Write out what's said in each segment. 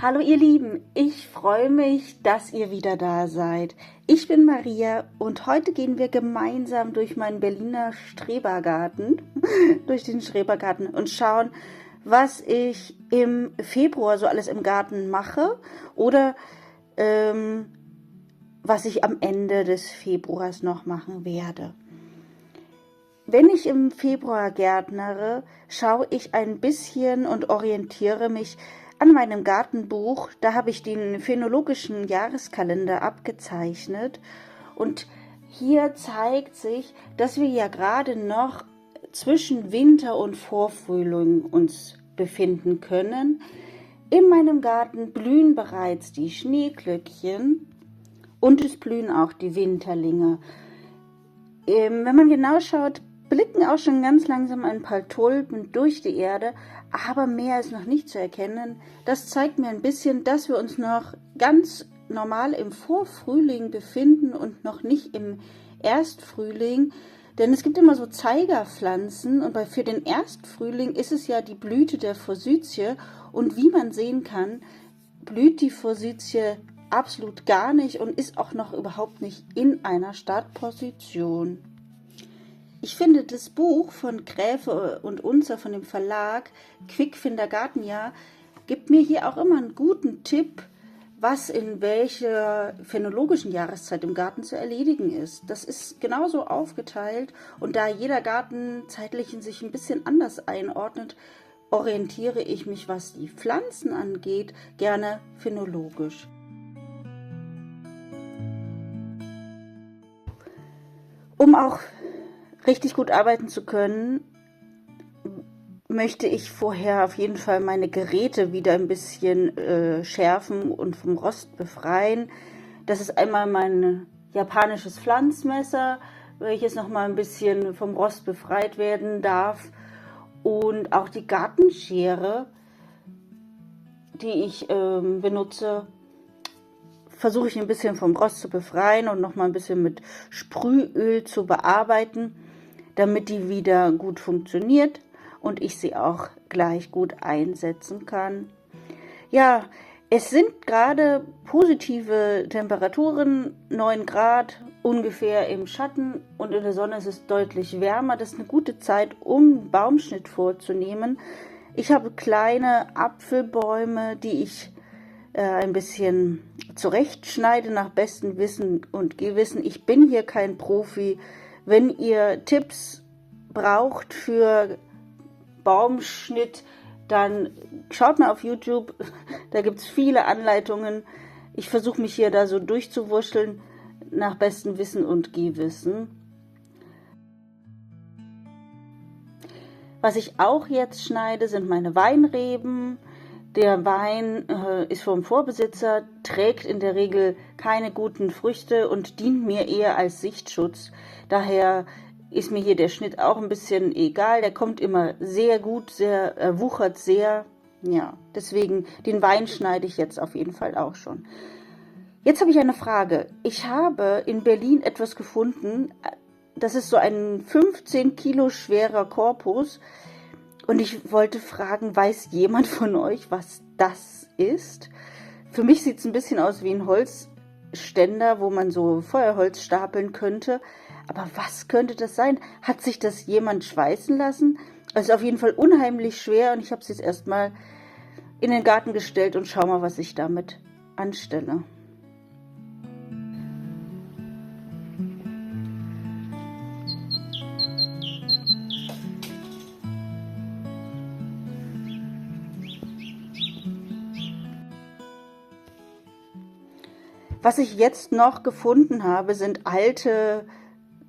Hallo ihr Lieben, ich freue mich, dass ihr wieder da seid. Ich bin Maria und heute gehen wir gemeinsam durch meinen Berliner Schrebergarten, durch den Schrebergarten und schauen, was ich im Februar so alles im Garten mache oder was ich am Ende des Februars noch machen werde. Wenn ich im Februar gärtnere, schaue ich ein bisschen und orientiere mich an meinem Gartenbuch. Da habe ich den phänologischen Jahreskalender abgezeichnet und hier zeigt sich, dass wir ja gerade noch zwischen Winter und Vorfrühling uns befinden können. In meinem Garten blühen bereits die Schneeglöckchen und es blühen auch die Winterlinge. Wenn man genau schaut, blicken auch schon ganz langsam ein paar Tulpen durch die Erde, aber mehr ist noch nicht zu erkennen. Das zeigt mir ein bisschen, dass wir uns noch ganz normal im Vorfrühling befinden und noch nicht im Erstfrühling. Denn es gibt immer so Zeigerpflanzen und für den Erstfrühling ist es ja die Blüte der Forsythie. Und wie man sehen kann, blüht die Forsythie absolut gar nicht und ist auch noch überhaupt nicht in einer Startposition. Ich finde, das Buch von Gräfe und Unzer von dem Verlag Quickfinder Gartenjahr gibt mir hier auch immer einen guten Tipp, was in welcher phänologischen Jahreszeit im Garten zu erledigen ist. Das ist genauso aufgeteilt und da jeder Garten zeitlich in sich ein bisschen anders einordnet, orientiere ich mich, was die Pflanzen angeht, gerne phänologisch. Um auch richtig gut arbeiten zu können, möchte ich vorher auf jeden Fall meine Geräte wieder ein bisschen schärfen und vom Rost befreien. Das ist einmal mein japanisches Pflanzmesser, welches noch mal ein bisschen vom Rost befreit werden darf, und auch die Gartenschere, die ich benutze, versuche ich ein bisschen vom Rost zu befreien und noch mal ein bisschen mit Sprühöl zu bearbeiten, damit die wieder gut funktioniert und ich sie auch gleich gut einsetzen kann. Ja, es sind gerade positive Temperaturen, 9 Grad ungefähr im Schatten, und in der Sonne ist es deutlich wärmer. Das ist eine gute Zeit, um Baumschnitt vorzunehmen. Ich habe kleine Apfelbäume, die ich ein bisschen zurechtschneide nach bestem Wissen und Gewissen. Ich bin hier kein Profi. Wenn ihr Tipps braucht für Baumschnitt, dann schaut mal auf YouTube, da gibt es viele Anleitungen. Ich versuche mich hier da so durchzuwurschteln nach bestem Wissen und Gewissen. Was ich auch jetzt schneide, sind meine Weinreben. Der Wein ist vom Vorbesitzer, trägt in der Regel keine guten Früchte und dient mir eher als Sichtschutz. Daher ist mir hier der Schnitt auch ein bisschen egal. Der kommt immer sehr gut, wuchert sehr. Ja, deswegen den Wein schneide ich jetzt auf jeden Fall auch schon. Jetzt habe ich eine Frage. Ich habe in Berlin etwas gefunden. Das ist so ein 15 Kilo schwerer Korpus. Und ich wollte fragen, weiß jemand von euch, was das ist? Für mich sieht es ein bisschen aus wie ein Holzständer, wo man so Feuerholz stapeln könnte. Aber was könnte das sein? Hat sich das jemand schweißen lassen? Es ist auf jeden Fall unheimlich schwer und ich habe es jetzt erstmal in den Garten gestellt und schau mal, was ich damit anstelle. Was ich jetzt noch gefunden habe, sind alte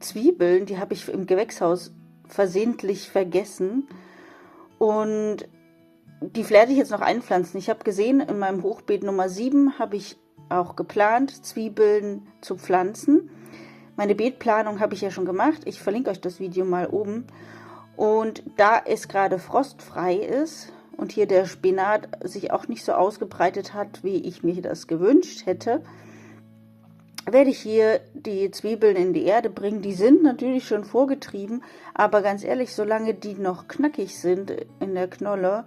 Zwiebeln. Die habe ich im Gewächshaus versehentlich vergessen. Und die werde ich jetzt noch einpflanzen. Ich habe gesehen, in meinem Hochbeet Nummer 7 habe ich auch geplant, Zwiebeln zu pflanzen. Meine Beetplanung habe ich ja schon gemacht. Ich verlinke euch das Video mal oben. Und da es gerade frostfrei ist und hier der Spinat sich auch nicht so ausgebreitet hat, wie ich mir das gewünscht hätte, werde ich hier die Zwiebeln in die Erde bringen. Die sind natürlich schon vorgetrieben, aber ganz ehrlich, solange die noch knackig sind in der Knolle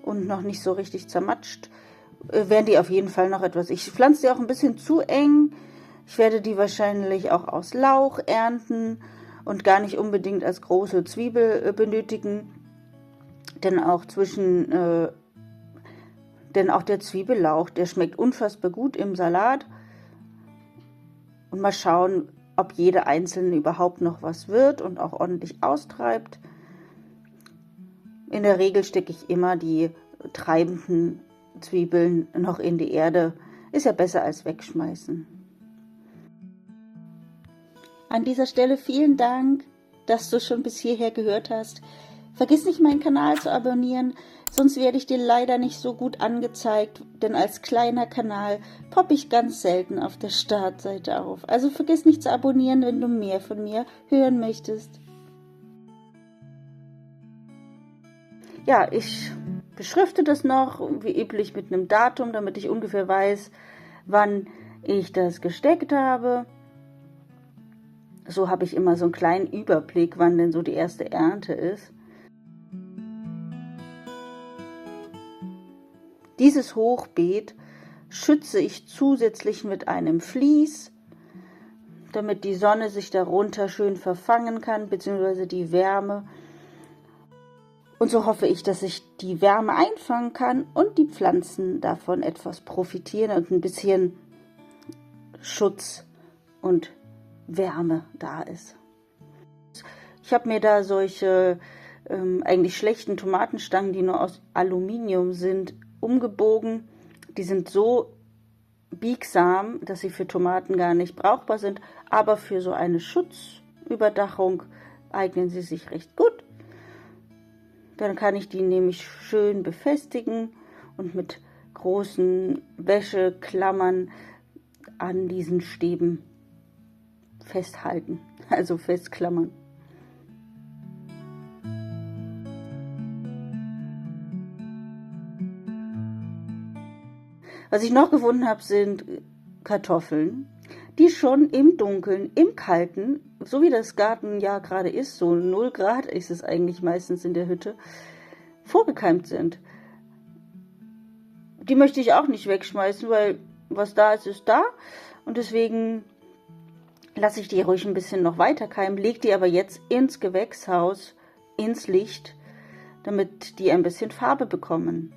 und noch nicht so richtig zermatscht, werden die auf jeden Fall noch etwas. Ich pflanze die auch ein bisschen zu eng. Ich werde die wahrscheinlich auch aus Lauch ernten und gar nicht unbedingt als große Zwiebel benötigen. Denn auch der Zwiebellauch, der schmeckt unfassbar gut im Salat. Und mal schauen, ob jede einzelne überhaupt noch was wird und auch ordentlich austreibt. In der Regel stecke ich immer die treibenden Zwiebeln noch in die Erde. Ist ja besser als wegschmeißen. An dieser Stelle vielen Dank, dass du schon bis hierher gehört hast. Vergiss nicht, meinen Kanal zu abonnieren, sonst werde ich dir leider nicht so gut angezeigt, denn als kleiner Kanal poppe ich ganz selten auf der Startseite auf. Also vergiss nicht zu abonnieren, wenn du mehr von mir hören möchtest. Ja, ich beschrifte das noch, wie üblich mit einem Datum, damit ich ungefähr weiß, wann ich das gesteckt habe. So habe ich immer so einen kleinen Überblick, wann denn so die erste Ernte ist. Dieses Hochbeet schütze ich zusätzlich mit einem Vlies, damit die Sonne sich darunter schön verfangen kann, beziehungsweise die Wärme. Und so hoffe ich, dass ich die Wärme einfangen kann und die Pflanzen davon etwas profitieren und ein bisschen Schutz und Wärme da ist. Ich habe mir da solche eigentlich schlechten Tomatenstangen, die nur aus Aluminium sind, umgebogen. Die sind so biegsam, dass sie für Tomaten gar nicht brauchbar sind, aber für so eine Schutzüberdachung eignen sie sich recht gut. Dann kann ich die nämlich schön befestigen und mit großen Wäscheklammern an diesen Stäben festhalten, also festklammern. Was ich noch gefunden habe, sind Kartoffeln, die schon im Dunkeln, im Kalten, so wie das Gartenjahr gerade ist, so 0 Grad ist es eigentlich meistens in der Hütte, vorgekeimt sind. Die möchte ich auch nicht wegschmeißen, weil was da ist, ist da. Und deswegen lasse ich die ruhig ein bisschen noch weiter keimen, lege die aber jetzt ins Gewächshaus, ins Licht, damit die ein bisschen Farbe bekommen.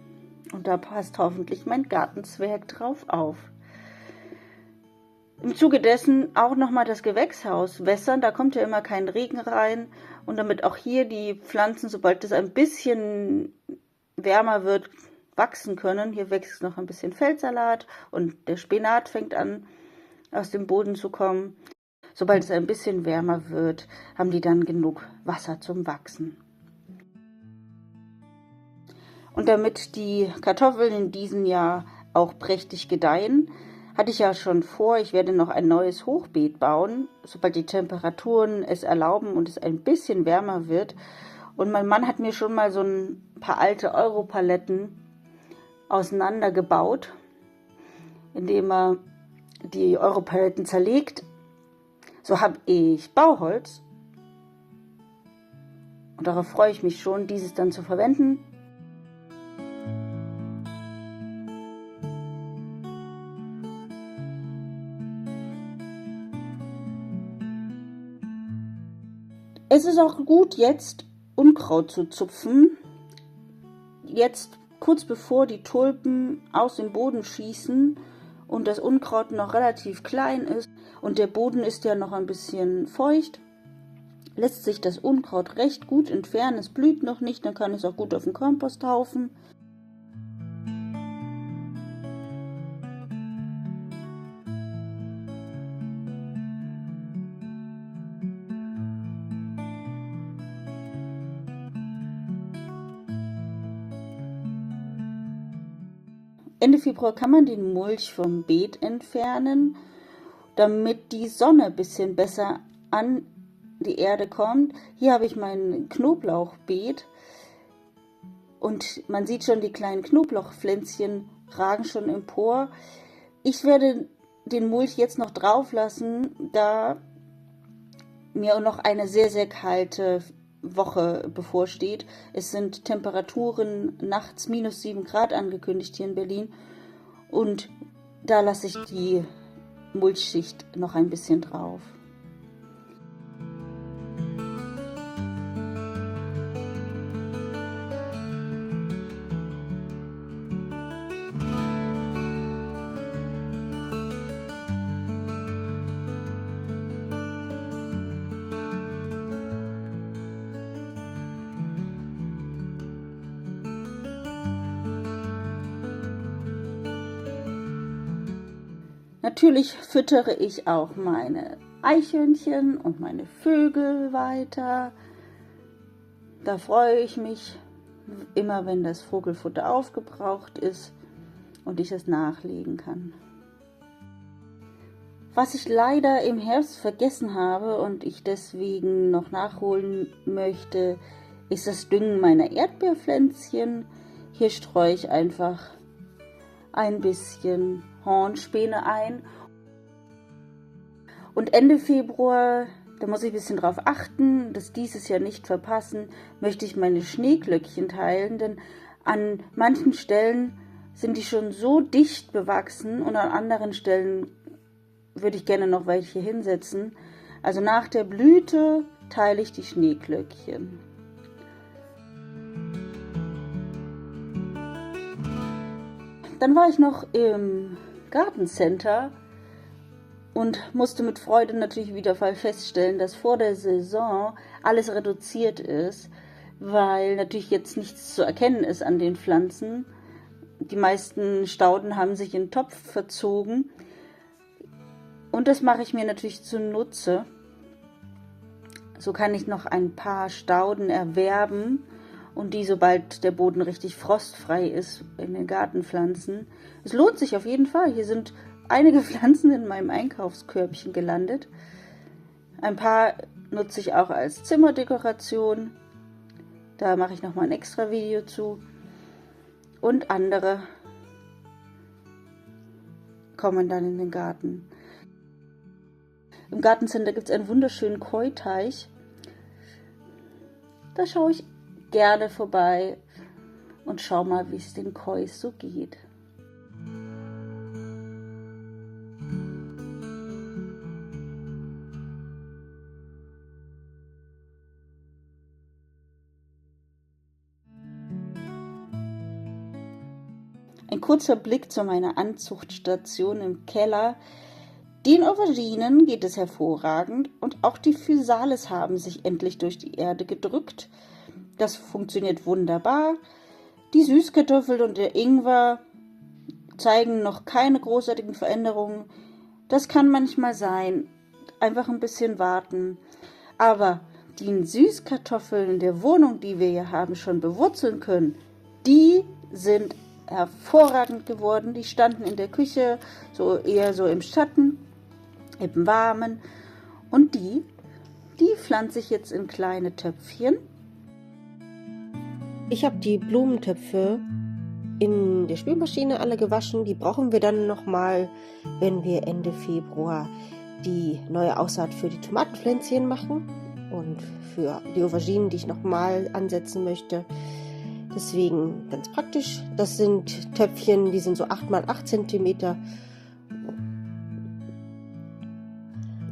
Und da passt hoffentlich mein Gartenzwerg drauf auf. Im Zuge dessen auch nochmal das Gewächshaus wässern, da kommt ja immer kein Regen rein. Und damit auch hier die Pflanzen, sobald es ein bisschen wärmer wird, wachsen können. Hier wächst noch ein bisschen Feldsalat und der Spinat fängt an, aus dem Boden zu kommen. Sobald es ein bisschen wärmer wird, haben die dann genug Wasser zum Wachsen. Und damit die Kartoffeln in diesem Jahr auch prächtig gedeihen, hatte ich ja schon vor, ich werde noch ein neues Hochbeet bauen, sobald die Temperaturen es erlauben und es ein bisschen wärmer wird. Und mein Mann hat mir schon mal so ein paar alte Europaletten auseinandergebaut, indem er die Europaletten zerlegt. So habe ich Bauholz und darauf freue ich mich schon, dieses dann zu verwenden. Es ist auch gut, jetzt Unkraut zu zupfen. Jetzt kurz bevor die Tulpen aus dem Boden schießen und das Unkraut noch relativ klein ist und der Boden ist ja noch ein bisschen feucht, lässt sich das Unkraut recht gut entfernen. Es blüht noch nicht, dann kann ich es auch gut auf den Komposthaufen. Ende Februar kann man den Mulch vom Beet entfernen, damit die Sonne ein bisschen besser an die Erde kommt. Hier habe ich mein Knoblauchbeet und man sieht schon, die kleinen Knoblauchpflänzchen ragen schon empor. Ich werde den Mulch jetzt noch drauf lassen, da mir noch eine sehr, sehr kalte Woche bevorsteht. Es sind Temperaturen nachts -7 Grad angekündigt hier in Berlin und da lasse ich die Mulchschicht noch ein bisschen drauf. Natürlich füttere ich auch meine Eichhörnchen und meine Vögel weiter. Da freue ich mich immer, wenn das Vogelfutter aufgebraucht ist und ich es nachlegen kann. Was ich leider im Herbst vergessen habe und ich deswegen noch nachholen möchte, ist das Düngen meiner Erdbeerpflänzchen. Hier streue ich einfach ein bisschen Hornspäne ein. Und Ende Februar, da muss ich ein bisschen drauf achten, dass dieses Jahr nicht verpassen, möchte ich meine Schneeglöckchen teilen, denn an manchen Stellen sind die schon so dicht bewachsen und an anderen Stellen würde ich gerne noch welche hinsetzen. Also nach der Blüte teile ich die Schneeglöckchen. Dann war ich noch im Gartencenter und musste mit Freude natürlich wieder feststellen, dass vor der Saison alles reduziert ist, weil natürlich jetzt nichts zu erkennen ist an den Pflanzen. Die meisten Stauden haben sich in den Topf verzogen und das mache ich mir natürlich zunutze. So kann ich noch ein paar Stauden erwerben und die, sobald der Boden richtig frostfrei ist, in den Garten pflanzen. Es lohnt sich auf jeden Fall. Hier sind einige Pflanzen in meinem Einkaufskörbchen gelandet. Ein paar nutze ich auch als Zimmerdekoration. Da mache ich nochmal ein extra Video zu. Und andere kommen dann in den Garten. Im Gartencenter gibt es einen wunderschönen Koi-Teich. Da schaue ich gerne vorbei und schau mal, wie es den Kois so geht. Ein kurzer Blick zu meiner Anzuchtstation im Keller. Den Auberginen geht es hervorragend und auch die Physalis haben sich endlich durch die Erde gedrückt. Das funktioniert wunderbar. Die Süßkartoffel und der Ingwer zeigen noch keine großartigen Veränderungen. Das kann manchmal sein. Einfach ein bisschen warten. Aber die Süßkartoffeln der Wohnung, die wir hier haben, schon bewurzeln können, die sind hervorragend geworden. Die standen in der Küche, so eher so im Schatten, im Warmen. Und die pflanze ich jetzt in kleine Töpfchen. Ich habe die Blumentöpfe in der Spülmaschine alle gewaschen. Die brauchen wir dann nochmal, wenn wir Ende Februar die neue Aussaat für die Tomatenpflänzchen machen und für die Auberginen, die ich nochmal ansetzen möchte. Deswegen ganz praktisch. Das sind Töpfchen, die sind so 8 x 8 cm.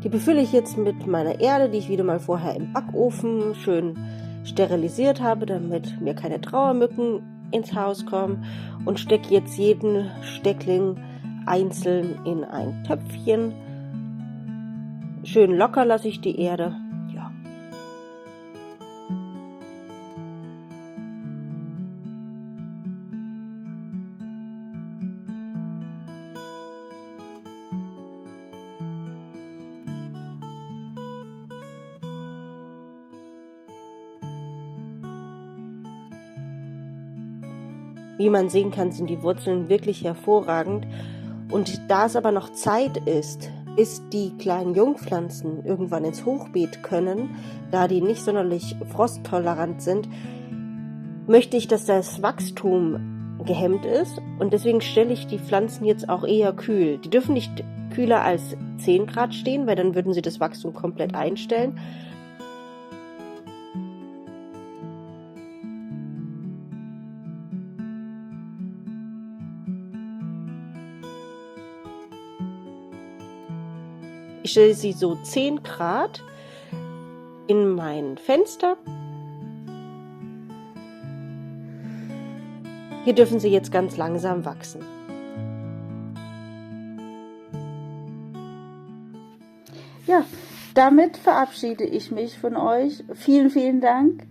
Die befülle ich jetzt mit meiner Erde, die ich wieder mal vorher im Backofen schön sterilisiert habe, damit mir keine Trauermücken ins Haus kommen, und stecke jetzt jeden Steckling einzeln in ein Töpfchen. Schön locker lasse ich die Erde. Ja. Wie man sehen kann, sind die Wurzeln wirklich hervorragend. Und da es aber noch Zeit ist, bis die kleinen Jungpflanzen irgendwann ins Hochbeet können, da die nicht sonderlich frosttolerant sind, möchte ich, dass das Wachstum gehemmt ist. Und deswegen stelle ich die Pflanzen jetzt auch eher kühl. Die dürfen nicht kühler als 10 Grad stehen, weil dann würden sie das Wachstum komplett einstellen. Ich stelle sie so 10 Grad in mein Fenster. Hier dürfen sie jetzt ganz langsam wachsen. Ja, damit verabschiede ich mich von euch. Vielen, vielen Dank,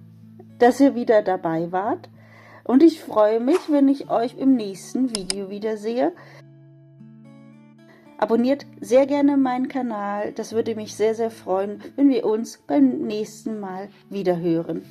dass ihr wieder dabei wart. Und ich freue mich, wenn ich euch im nächsten Video wiedersehe. Abonniert sehr gerne meinen Kanal. Das würde mich sehr, sehr freuen, wenn wir uns beim nächsten Mal wieder hören.